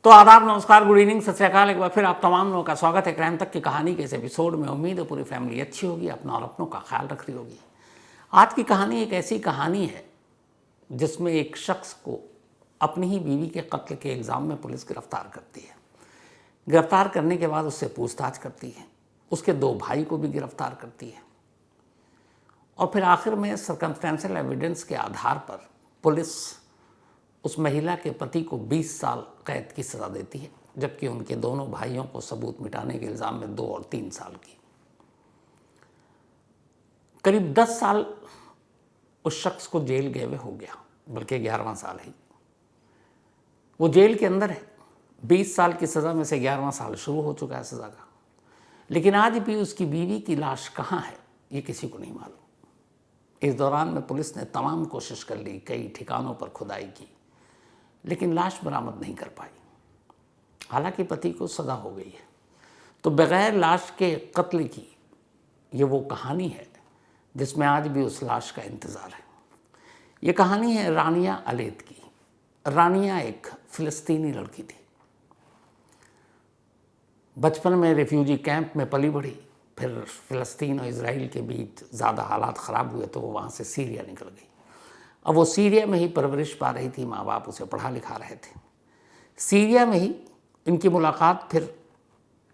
तो आदाब, नमस्कार, गुड इवनिंग, सत श्री अकाल। एक बार फिर आप तमाम लोगों का स्वागत है क्राइम तक की कहानी के इस एपिसोड में। उम्मीद है पूरी फैमिली अच्छी होगी, अपना और अपनों का ख्याल रख रही होगी। आज की कहानी एक ऐसी कहानी है जिसमें एक शख्स को अपनी ही बीवी के कत्ल के इल्ज़ाम में पुलिस गिरफ्तार करती है। गिरफ्तार करने के बाद उससे पूछताछ करती है, उसके 2 भाई को भी गिरफ्तार करती है और फिर आखिर में सर्कमस्टेंशियल एविडेंस के आधार पर पुलिस उस महिला के पति को 20 साल कैद की सज़ा देती है, जबकि उनके दोनों भाइयों को सबूत मिटाने के इल्ज़ाम में 2 और 3 साल की। करीब 10 साल उस शख्स को जेल गए हुए हो गया, बल्कि 11वां साल है। वो जेल के अंदर है। 20 साल की सज़ा में से 11वां साल शुरू हो चुका है सज़ा का, लेकिन आज भी उसकी बीवी की लाश कहाँ है ये किसी को नहीं मालूम। इस दौरान में पुलिस ने तमाम कोशिश कर ली, कई ठिकानों पर खुदाई की, लेकिन लाश बरामद नहीं कर पाई। हालांकि पति को सज़ा हो गई है। तो बगैर लाश के कत्ल की ये वो कहानी है जिसमें आज भी उस लाश का इंतज़ार है। ये कहानी है रानिया अलेद की। रानिया एक फ़िलिस्तीनी लड़की थी। बचपन में रिफ्यूजी कैंप में पली बढ़ी, फिर फ़िलिस्तीन और इजराइल के बीच ज़्यादा हालात ख़राब हुए तो वो वहाँ से सीरिया निकल गई। अब वो सीरिया में ही परवरिश पा रही थी, माँ बाप उसे पढ़ा लिखा रहे थे। सीरिया में ही इनकी मुलाकात फिर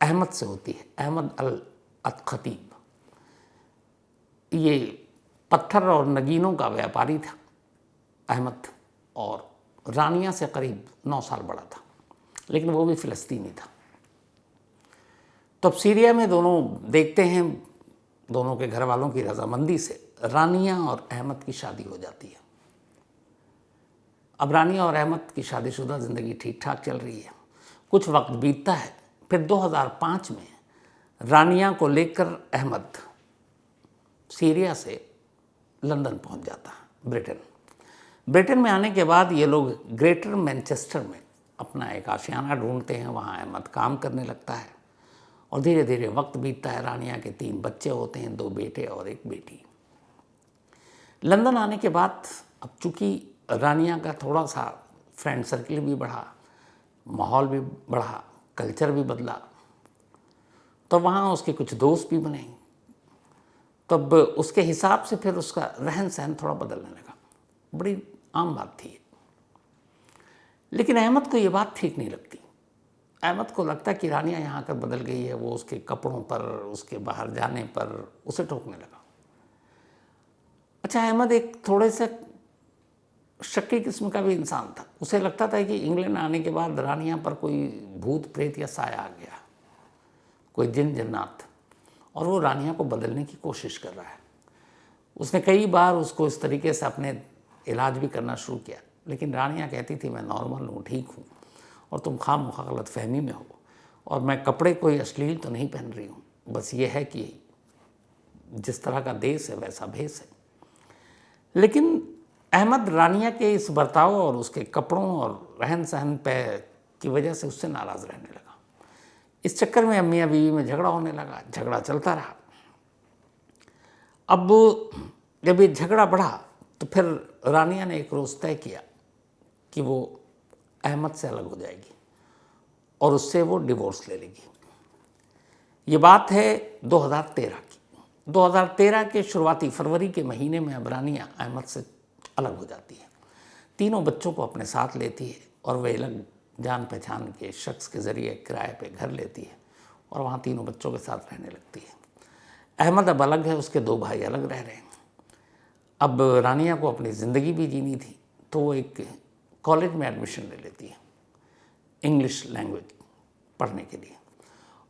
अहमद से होती है, अहमद अल खतीब। ये पत्थर और नगीनों का व्यापारी था अहमद, और रानिया से करीब 9 साल बड़ा था, लेकिन वो भी फ़िलिस्तीनी था। तो अब सीरिया में दोनों देखते हैं, दोनों के घर वालों की रजामंदी से रानिया और अहमद की शादी हो जाती है। अब रानिया और अहमद की शादीशुदा ज़िंदगी ठीक ठाक चल रही है। कुछ वक्त बीतता है, फिर 2005 में रानिया को लेकर अहमद सीरिया से लंदन पहुंच जाता है, ब्रिटेन में आने के बाद ये लोग ग्रेटर मैनचेस्टर में अपना एक आशियाना ढूंढते हैं। वहाँ अहमद काम करने लगता है और धीरे धीरे वक्त बीतता है। रानिया के 3 बच्चे होते हैं, 2 बेटे और 1 बेटी। लंदन आने के बाद अब चूँकि रानिया का थोड़ा सा फ्रेंड सर्किल भी बढ़ा, माहौल भी बढ़ा, कल्चर भी बदला, तो वहाँ उसके कुछ दोस्त भी बने। तब उसके हिसाब से फिर उसका रहन सहन थोड़ा बदलने लगा। बड़ी आम बात थी। लेकिन अहमद को ये बात ठीक नहीं लगती। अहमद को लगता कि रानिया यहाँ आकर बदल गई है। वो उसके कपड़ों पर, उसके बाहर जाने पर उसे टोकने लगा। अच्छा, अहमद एक थोड़े से शक्की किस्म का भी इंसान था। उसे लगता था कि इंग्लैंड आने के बाद रानिया पर कोई भूत प्रेत या साया आ गया, कोई जिन जन्नात, और वो रानिया को बदलने की कोशिश कर रहा है। उसने कई बार उसको इस तरीके से अपने इलाज भी करना शुरू किया, लेकिन रानिया कहती थी मैं नॉर्मल हूँ, ठीक हूँ, और तुम खामख़ा गलतफ़हमी में हो, और मैं कपड़े कोई अश्लील तो नहीं पहन रही हूँ, बस ये है कि जिस तरह का देश है वैसा भेष है। लेकिन अहमद रानिया के इस बर्ताव और उसके कपड़ों और रहन सहन पे की वजह से उससे नाराज़ रहने लगा। इस चक्कर में मियाँ बीवी में झगड़ा होने लगा। झगड़ा चलता रहा। अब जब ये झगड़ा बढ़ा तो फिर रानिया ने एक रोज़ तय किया कि वो अहमद से अलग हो जाएगी और उससे वो डिवोर्स ले लेगी। ये बात है 2013 की। 2013 के शुरुआती फरवरी के महीने में अब रानिया अहमद से अलग हो जाती है। 3 बच्चों को अपने साथ लेती है और वह अलग जान पहचान के शख्स के ज़रिए किराए पे घर लेती है और वहाँ 3 बच्चों के साथ रहने लगती है। अहमद अब अलग है, उसके 2 भाई अलग रह रहे हैं। अब रानिया को अपनी ज़िंदगी भी जीनी थी, तो वो एक कॉलेज में एडमिशन ले लेती है इंग्लिश लैंग्वेज पढ़ने के लिए,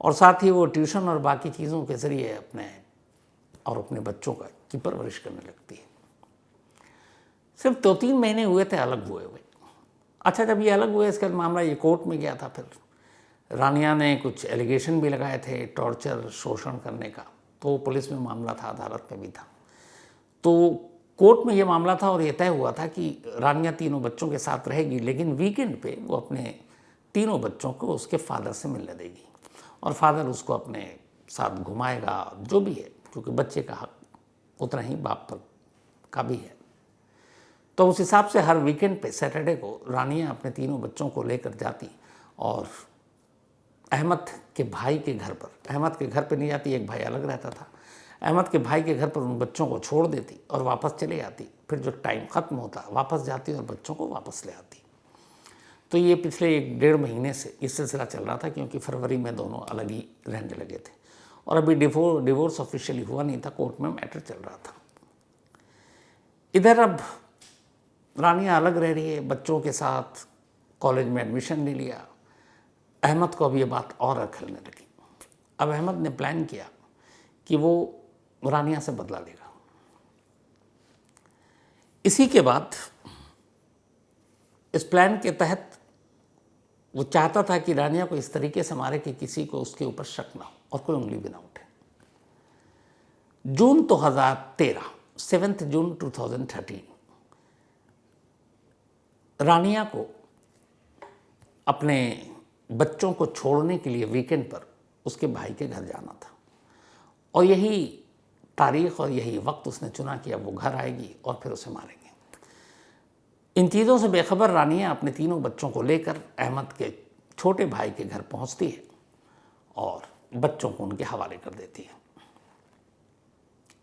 और साथ ही वो ट्यूशन और बाकी चीज़ों के ज़रिए अपने बच्चों की परवरिश करने लगती है। सिर्फ 2-3 महीने हुए थे अलग हुए। अच्छा, जब ये अलग हुए इसके बाद मामला ये कोर्ट में गया था। फिर रानिया ने कुछ एलिगेशन भी लगाए थे टॉर्चर, शोषण करने का, तो पुलिस में मामला था, अदालत में भी था। तो कोर्ट में ये मामला था और ये तय हुआ था कि रानिया 3 बच्चों के साथ रहेगी, लेकिन वीकेंड पे वो अपने 3 बच्चों को उसके फादर से मिलने देगी और फादर उसको अपने साथ घुमाएगा, जो भी है, क्योंकि बच्चे का हक उतना ही बाप पर का भी है। तो उस हिसाब से हर वीकेंड पे सैटरडे को रानिया अपने 3 बच्चों को लेकर जाती और अहमद के भाई के घर पर, अहमद के घर पर नहीं जाती, एक भाई अलग रहता था, अहमद के भाई के घर पर उन बच्चों को छोड़ देती और वापस चले आती। फिर जो टाइम ख़त्म होता वापस जाती और बच्चों को वापस ले आती। तो ये पिछले 1-1.5 महीने से ये सिलसिला चल रहा था, क्योंकि फरवरी में दोनों अलग ही रहने लगे थे और अभी डिवोर्स ऑफिशियली हुआ नहीं था, कोर्ट में मैटर चल रहा था। इधर अब रानिया अलग रह रही है बच्चों के साथ, कॉलेज में एडमिशन ले लिया। अहमद को अब ये बात और खलने लगी। अब अहमद ने प्लान किया कि वो रानिया से बदला लेगा। इसी के बाद इस प्लान के तहत वो चाहता था कि रानिया को इस तरीके से मारे कि किसी को उसके ऊपर शक ना हो और कोई उंगली भी ना उठे। जून 2013, 7 जून 2013, रानिया को अपने बच्चों को छोड़ने के लिए वीकेंड पर उसके भाई के घर जाना था और यही तारीख और यही वक्त उसने चुना कि अब वो घर आएगी और फिर उसे मारेंगे। इन चीज़ों से बेखबर रानिया अपने तीनों बच्चों को लेकर अहमद के छोटे भाई के घर पहुंचती है और बच्चों को उनके हवाले कर देती है।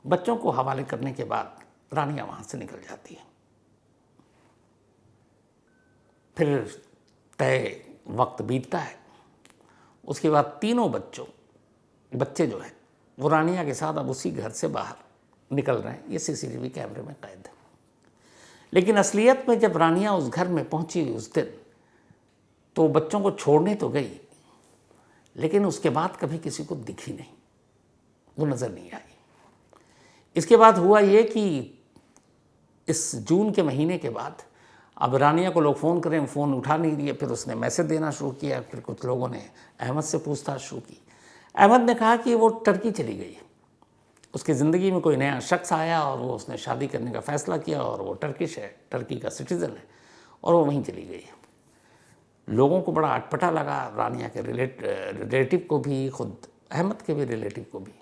बच्चों को हवाले करने के बाद रानिया वहाँ से निकल जाती है। फिर तय वक्त बीतता है। उसके बाद तीनों बच्चे जो हैं वो रानिया के साथ अब उसी घर से बाहर निकल रहे हैं। ये सीसीटीवी कैमरे में कैद है। लेकिन असलियत में जब रानिया उस घर में पहुंची उस दिन, तो बच्चों को छोड़ने तो गई, लेकिन उसके बाद कभी किसी को दिखी नहीं, वो नज़र नहीं आई। इसके बाद हुआ ये कि इस जून के महीने के बाद अब रानिया को लोग फ़ोन करें, फ़ोन उठा नहीं दिए। फिर उसने मैसेज देना शुरू किया। फिर कुछ लोगों ने अहमद से पूछताछ शुरू की। अहमद ने कहा कि वो टर्की चली गई है, उसकी ज़िंदगी में कोई नया शख्स आया और वो उसने शादी करने का फ़ैसला किया और वो टर्किश है, टर्की का सिटीज़न है और वो वहीं चली गई है। लोगों को बड़ा अटपटा लगा, रानिया के रिलेटिव को भी, खुद अहमद के भी रिलेटिव को भी।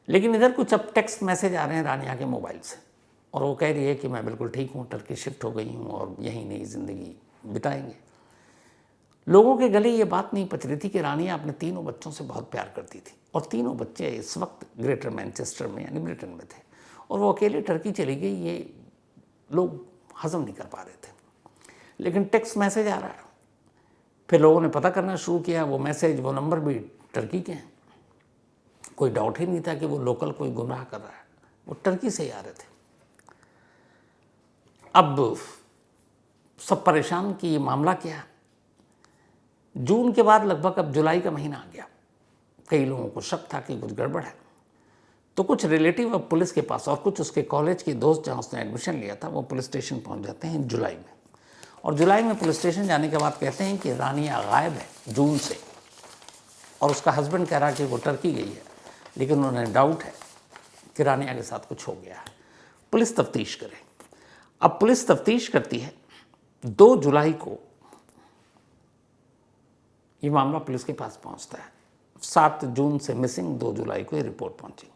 लेकिन इधर कुछ अब टेक्स्ट मैसेज आ रहे हैं रानिया के मोबाइल से और वो कह रही है कि मैं बिल्कुल ठीक हूँ, टर्की शिफ्ट हो गई हूँ और यहीं नई ज़िंदगी बिताएंगे। लोगों के गले ये बात नहीं पच रही थी कि रानिया अपने तीनों बच्चों से बहुत प्यार करती थी और तीनों बच्चे इस वक्त ग्रेटर मैनचेस्टर में यानी ब्रिटेन में थे और वो अकेले टर्की चली गई। ये लोग हजम नहीं कर पा रहे थे। लेकिन टेक्स्ट मैसेज आ रहा है। फिर लोगों ने पता करना शुरू किया। वो मैसेज, वो नंबर भी टर्की के हैं। कोई डाउट ही नहीं था कि वो लोकल कोई गुमराह कर रहा है, वो टर्की से ही आ रहे थे। अब सब परेशान कि ये मामला क्या। जून के बाद लगभग अब जुलाई का महीना आ गया। कई लोगों को शक था कि कुछ गड़बड़ है, तो कुछ रिलेटिव अब पुलिस के पास और कुछ उसके कॉलेज के दोस्त जहाँ उसने एडमिशन लिया था वो पुलिस स्टेशन पहुँच जाते हैं जुलाई में। और जुलाई में पुलिस स्टेशन जाने के बाद कहते हैं कि रानिया गायब है जून से और उसका हस्बैंड कह रहा है कि वो टर्की गई है, लेकिन उन्हें डाउट है कि रानिया के साथ कुछ हो गया है। पुलिस तफ्तीश करे। अब पुलिस तफ्तीश करती है। 2 जुलाई को ये मामला पुलिस के पास पहुंचता है। 7 जून से मिसिंग, 2 जुलाई को ये रिपोर्ट पहुंची।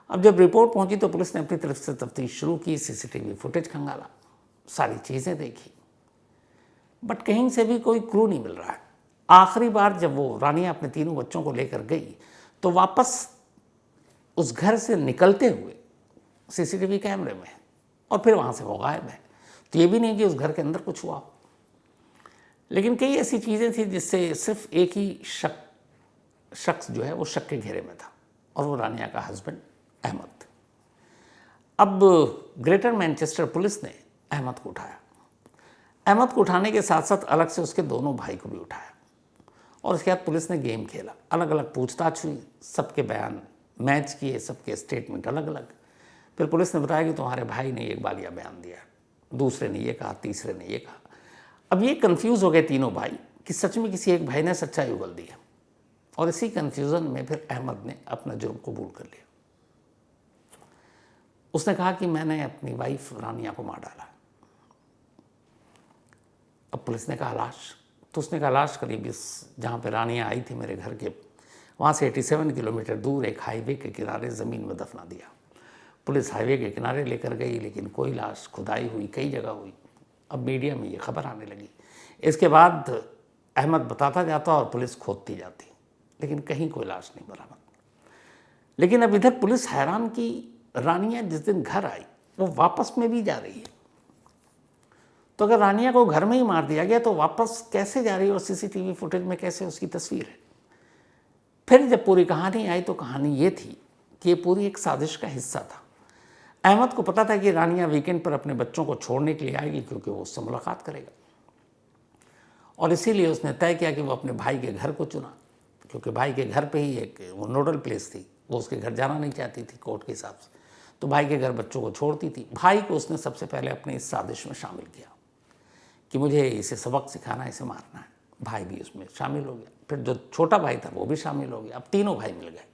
अब जब रिपोर्ट पहुंची तो पुलिस ने अपनी तरफ से तफ्तीश शुरू की, सीसीटीवी फुटेज खंगाला, सारी चीज़ें देखी, बट कहीं से भी कोई क्लू नहीं मिल रहा है। आखिरी बार जब वो रानिया अपने तीनों बच्चों को लेकर गई तो वापस उस घर से निकलते हुए सीसीटीवी कैमरे में और फिर वहाँ से वो गायब है। तो ये भी नहीं कि उस घर के अंदर कुछ हुआ हो, लेकिन कई ऐसी चीज़ें थी जिससे सिर्फ एक ही शख्स जो है वो शक के घेरे में था और वो रानिया का हस्बैंड अहमद। अब ग्रेटर मैनचेस्टर पुलिस ने अहमद को उठाया। अहमद को उठाने के साथ साथ अलग से उसके दोनों भाई को भी उठाया और उसके बाद पुलिस ने गेम खेला। अलग अलग पूछताछ हुई, सबके बयान मैच किए, सबके स्टेटमेंट अलग अलग। फिर पुलिस ने बताया कि तुम्हारे भाई ने एक बालिया बयान दिया, दूसरे ने ये कहा, तीसरे ने ये कहा। अब ये कंफ्यूज हो गए तीनों भाई कि सच में किसी एक भाई ने सच्चाई उगल दी है और इसी कंफ्यूजन में फिर अहमद ने अपना जुर्म कबूल कर लिया। उसने कहा कि मैंने अपनी वाइफ रानिया को मार डाला। अब पुलिस ने कहा लाश, तो उसने कहा लाश करीब इस जहाँ पे रानिया आई थी मेरे घर के वहाँ से 87 किलोमीटर दूर एक हाईवे के किनारे ज़मीन में दफना दिया। पुलिस हाईवे के किनारे लेकर गई, लेकिन कोई लाश खुदाई हुई, कई जगह हुई। अब मीडिया में ये खबर आने लगी। इसके बाद अहमद बताता जाता और पुलिस खोदती जाती, लेकिन कहीं कोई लाश नहीं बरामद। लेकिन अब इधर पुलिस हैरान कि रानिया जिस दिन घर आई वो वापस में भी जा रही है। तो अगर रानिया को घर में ही मार दिया गया तो वापस कैसे जा रही है और सीसीटीवी फुटेज में कैसे उसकी तस्वीर है? फिर जब पूरी कहानी आई तो कहानी ये थी कि ये पूरी एक साजिश का हिस्सा था। अहमद को पता था कि रानिया वीकेंड पर अपने बच्चों को छोड़ने के लिए आएगी क्योंकि वो उससे मुलाकात करेगा, और इसीलिए उसने तय किया कि वो अपने भाई के घर को चुना, क्योंकि भाई के घर पे ही एक वो नोडल प्लेस थी। वो उसके घर जाना नहीं चाहती थी कोर्ट के हिसाब से, तो भाई के घर बच्चों को छोड़ती थी। भाई को उसने सबसे पहले अपने इस साजिश में शामिल किया कि मुझे इसे सबक सिखाना, इसे मारना है। भाई भी उसमें शामिल हो गया। फिर जो छोटा भाई था वो भी शामिल हो गया। अब तीनों भाई मिल गए।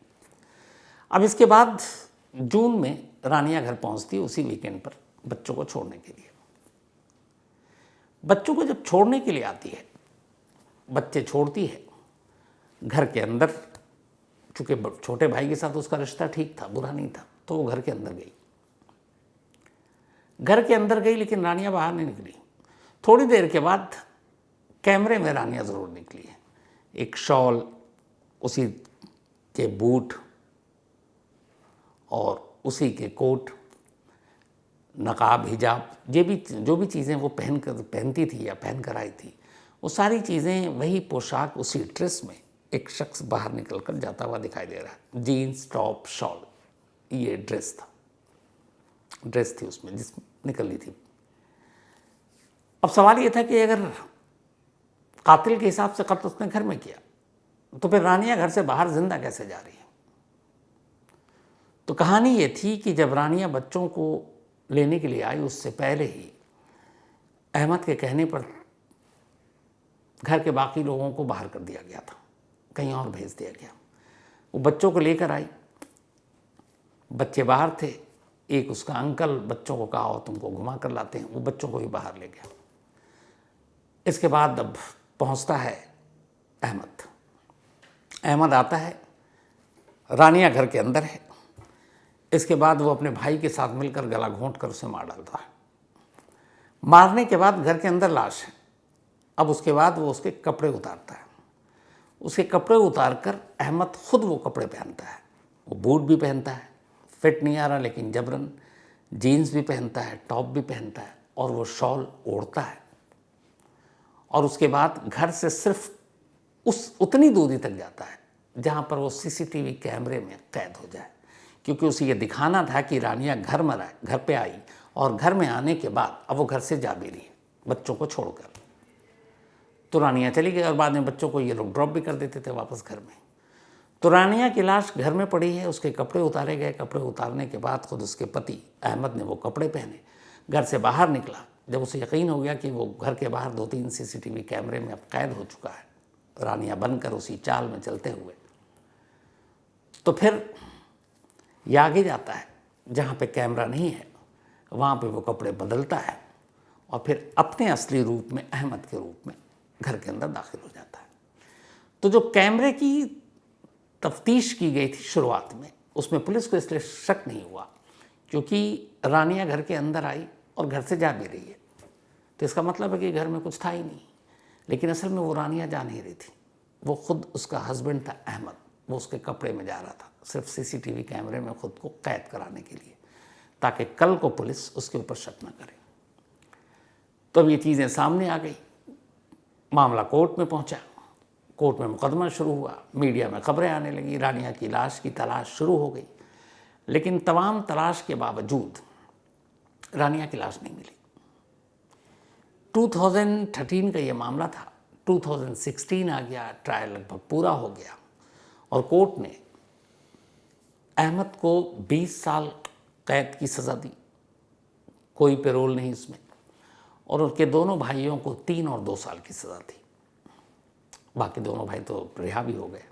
अब इसके बाद जून में रानिया घर पहुंचती उसी वीकेंड पर बच्चों को छोड़ने के लिए। बच्चों को जब छोड़ने के लिए आती है, बच्चे छोड़ती है घर के अंदर। चूंकि छोटे भाई के साथ उसका रिश्ता ठीक था, बुरा नहीं था, तो वो घर के अंदर गई। घर के अंदर गई लेकिन रानिया बाहर नहीं निकली। थोड़ी देर के बाद कैमरे में रानिया ज़रूर निकली है। एक शॉल, उसी के बूट और उसी के कोट, नकाब, हिजाब, जो भी चीज़ें वो पहनती थी या पहन कर आई थी, वो सारी चीज़ें, वही पोशाक, उसी ड्रेस में एक शख्स बाहर निकल कर जाता हुआ दिखाई दे रहा है। जीन्स, टॉप, शॉल, ये ड्रेस थी उसमें जिस निकली थी। अब सवाल ये था कि अगर कातिल के हिसाब से कत्ल उसने घर में किया तो फिर रानिया घर से बाहर जिंदा कैसे जा रही है? तो कहानी ये थी कि जब रानिया बच्चों को लेने के लिए आई, उससे पहले ही अहमद के कहने पर घर के बाकी लोगों को बाहर कर दिया गया था, कहीं और भेज दिया गया। वो बच्चों को लेकर आई, बच्चे बाहर थे। एक उसका अंकल बच्चों को कहा हो तुमको घुमा कर लाते हैं, वो बच्चों को भी बाहर ले गया। इसके बाद अब पहुंचता है अहमद आता है, रानिया घर के अंदर है। इसके बाद वो अपने भाई के साथ मिलकर गला घोंट कर उसे मार डालता है। मारने के बाद घर के अंदर लाश है। अब उसके बाद वो उसके कपड़े उतारता है। उसके कपड़े उतार कर अहमद खुद वो कपड़े पहनता है। वो बूट भी पहनता है, फिट नहीं आ रहा लेकिन जबरन, जीन्स भी पहनता है, टॉप भी पहनता है, और वो शॉल ओढ़ता है। और उसके बाद घर से सिर्फ उतनी दूरी तक जाता है जहाँ पर वो सीसीटीवी कैमरे में कैद हो जाए, क्योंकि उसे ये दिखाना था कि रानिया घर पे आई और घर में आने के बाद अब वो घर से जा भी रही है बच्चों को छोड़कर। तो रानिया चली गई और बाद में बच्चों को ये लोग ड्रॉप भी कर देते थे वापस घर में। तो रानिया की लाश घर में पड़ी है, उसके कपड़े उतारे गए। कपड़े उतारने के बाद खुद उसके पति अहमद ने वो कपड़े पहने, घर से बाहर निकला। जब उसे यकीन हो गया कि वो घर के बाहर 2-3 सीसीटीवी कैमरे में अब कैद हो चुका है, रानिया बनकर उसी चाल में चलते हुए, तो फिर ये आगे जाता है जहाँ पे कैमरा नहीं है, वहाँ पे वो कपड़े बदलता है और फिर अपने असली रूप में, अहमद के रूप में, घर के अंदर दाखिल हो जाता है। तो जो कैमरे की तफ्तीश की गई थी शुरुआत में, उसमें पुलिस को इसलिए शक नहीं हुआ क्योंकि रानिया घर के अंदर आई और घर से जा भी रही है, तो इसका मतलब है कि घर में कुछ था ही नहीं। लेकिन असल में वो रानिया जा नहीं रही थी, वो खुद उसका हस्बैंड था अहमद, वो उसके कपड़े में जा रहा था सिर्फ सीसीटीवी कैमरे में खुद को कैद कराने के लिए, ताकि कल को पुलिस उसके ऊपर शक न करे। तो अब ये चीज़ें सामने आ गई, मामला कोर्ट में पहुंचा, कोर्ट में मुकदमा शुरू हुआ, मीडिया में खबरें आने लगी, रानिया की लाश की तलाश शुरू हो गई। लेकिन तमाम तलाश के बावजूद रानिया की लाश नहीं मिली। 2013 का ये मामला था, 2016 आ गया, ट्रायल लगभग पूरा हो गया और कोर्ट ने अहमद को 20 साल कैद की सज़ा दी, कोई पैरोल नहीं इसमें, और उनके दोनों भाइयों को 3 और 2 साल की सज़ा थी। बाकी दोनों भाई तो रिहा भी हो गए।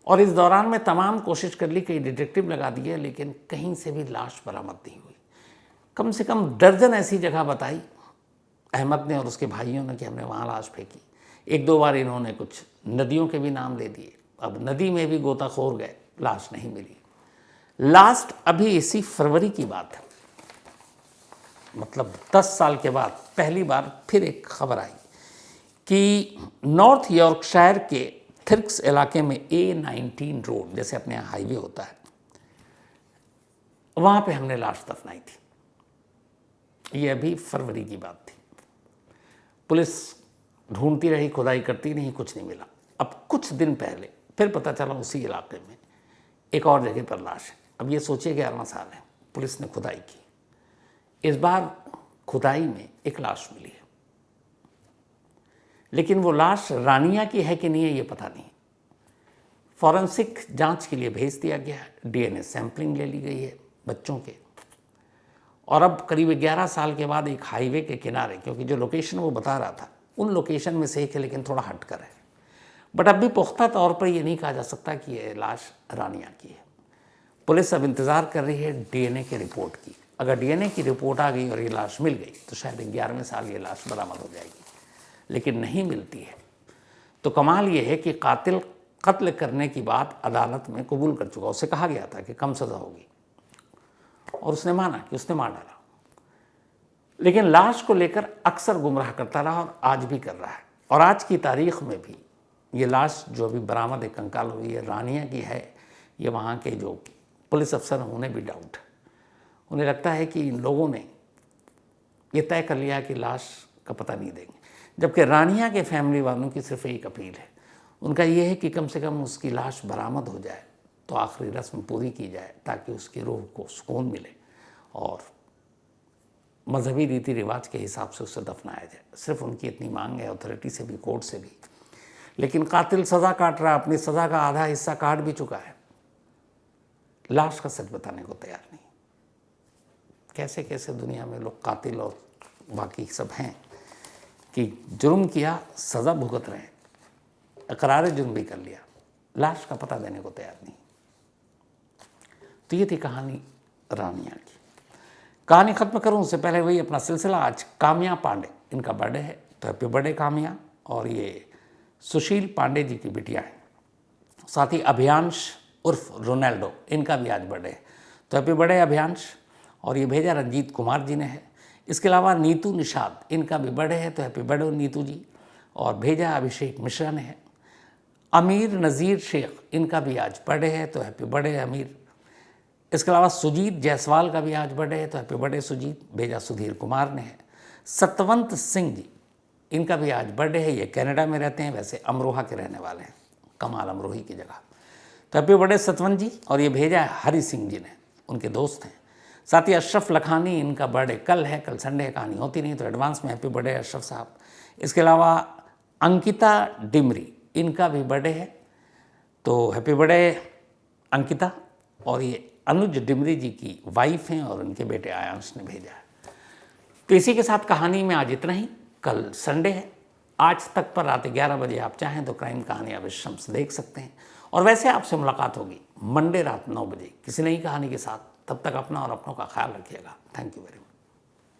और इस दौरान में तमाम कोशिश कर ली, कई डिटेक्टिव लगा दिए, लेकिन कहीं से भी लाश बरामद नहीं हुई। कम से कम दर्जन ऐसी जगह बताई अहमद ने और उसके भाइयों ने कि हमने वहाँ लाश फेंकी। 1-2 बार इन्होंने कुछ नदियों के भी नाम ले दिए, अब नदी में भी गोताखोर गए, लाश नहीं मिली। लास्ट अभी इसी फरवरी की बात है, मतलब 10 साल के बाद पहली बार फिर एक खबर आई कि नॉर्थ यॉर्कशायर के थिर्क्स इलाके में A19 रोड, जैसे अपने यहाँ हाईवे होता है, वहाँ पे हमने लाश दफनाई थी। ये अभी फरवरी की बात थी। पुलिस ढूंढती रही, खुदाई करती नहीं, कुछ नहीं मिला। अब कुछ दिन पहले फिर पता चला उसी इलाके में एक और जगह पर लाश है। अब ये सोचिए 11वां साल है, पुलिस ने खुदाई की। इस बार खुदाई में एक लाश मिली है, लेकिन वो लाश रानिया की है कि नहीं है ये पता नहीं। फॉरेंसिक जांच के लिए भेज दिया गया है, DNA सैंपलिंग ले ली गई है बच्चों के, और अब करीब 11 साल के बाद एक हाईवे के किनारे, क्योंकि जो लोकेशन वो बता रहा था उन लोकेशन में से एक है, लेकिन थोड़ा हटकर है, बट अब भी पुख्ता तौर पर ये नहीं कहा जा सकता कि ये लाश रानिया की है। पुलिस अब इंतज़ार कर रही है DNA की रिपोर्ट की। अगर DNA की रिपोर्ट आ गई और ये लाश मिल गई तो शायद 11वें साल ये लाश बरामद हो जाएगी, लेकिन नहीं मिलती है तो कमाल ये है कि कातिल कत्ल करने की बात अदालत में कबूल कर चुका। उससे कहा गया था कि कम सज़ा होगी और उसने माना कि उसने मार डाला, लेकिन लाश को लेकर अक्सर गुमराह करता रहा और आज भी कर रहा है। और आज की तारीख में भी ये लाश जो अभी बरामद एक कंकाल हुई है रानिया की है, ये वहाँ के जो पुलिस अफसर हैं उन्हें भी डाउट है। उन्हें लगता है कि इन लोगों ने ये तय कर लिया कि लाश का पता नहीं देंगे, जबकि रानिया के फैमिली वालों की सिर्फ एक अपील है। उनका ये है कि कम से कम उसकी लाश बरामद हो जाए तो आखिरी रस्म पूरी की जाए, ताकि उसकी रूह को सुकून मिले और मजहबी रीति रिवाज के हिसाब से उसे दफनाया जाए। सिर्फ उनकी इतनी मांग है अथॉरिटी से भी, कोर्ट से भी। लेकिन कातिल सज़ा काट रहा, अपनी सज़ा का आधा हिस्सा काट भी चुका है, लाश का सच बताने को तैयार नहीं। कैसे कैसे दुनिया में लोग कातिल और बाकी सब हैं कि जुर्म किया, सज़ा भुगत रहे हैं, इकरार जुर्म भी कर लिया, लाश का पता देने को तैयार नहीं। तो ये थी कहानी रानिया की। कहानी ख़त्म करूँ उससे पहले वही अपना सिलसिला। आज काम्या पांडे, इनका बर्थडे है, तो हैप्पी बर्थडे काम्या। और ये सुशील पांडे जी की बिटिया है। साथ ही अभियांश उर्फ रोनाल्डो, इनका भी आज बर्थडे है, तो हैप्पी बर्थडे अभियांश। और ये भेजा रंजीत कुमार जी ने है। इसके अलावा नीतू निषाद, इनका भी बर्थडे है, तो हैप्पी बर्थडे नीतू जी। और भेजा अभिषेक मिश्रा ने है। अमीर नज़ीर शेख, इनका भी आज बर्थडे है, तो हैप्पी बर्थडे अमीर। इसके अलावा सुजीत जायसवाल का भी आज बर्थडे है, तो हैप्पी बर्थडे सुजीत। भेजा सुधीर कुमार ने है। सतवंत सिंह जी, इनका भी आज बर्थडे है। ये कनाडा में रहते हैं, वैसे अमरोहा के रहने वाले हैं, कमाल अमरोही की जगह। तो हैप्पी बर्थडे सतवंत जी। और ये भेजा है हरी सिंह जी ने, उनके दोस्त हैं। साथ ही अशरफ लखानी, इनका बर्थडे कल है, कल संडे है, कहानी होती नहीं, तो एडवांस में हैप्पी बर्थडे अशरफ साहब। इसके अलावा अंकिता डिमरी, इनका भी बर्थडे है, तो हैप्पी बर्थडे अंकिता। और ये अनुज डिमरी जी की वाइफ हैं और उनके बेटे आयांश ने भेजा है। तो इसी के साथ कहानी में आज इतना ही। कल संडे है, आज तक पर रात 11 बजे आप चाहें तो क्राइम कहानी अवश्यम से देख सकते हैं। और वैसे आपसे मुलाकात होगी मंडे रात 9 बजे किसी नई कहानी के साथ। तब तक अपना और अपनों का ख्याल रखिएगा। Thank you very much.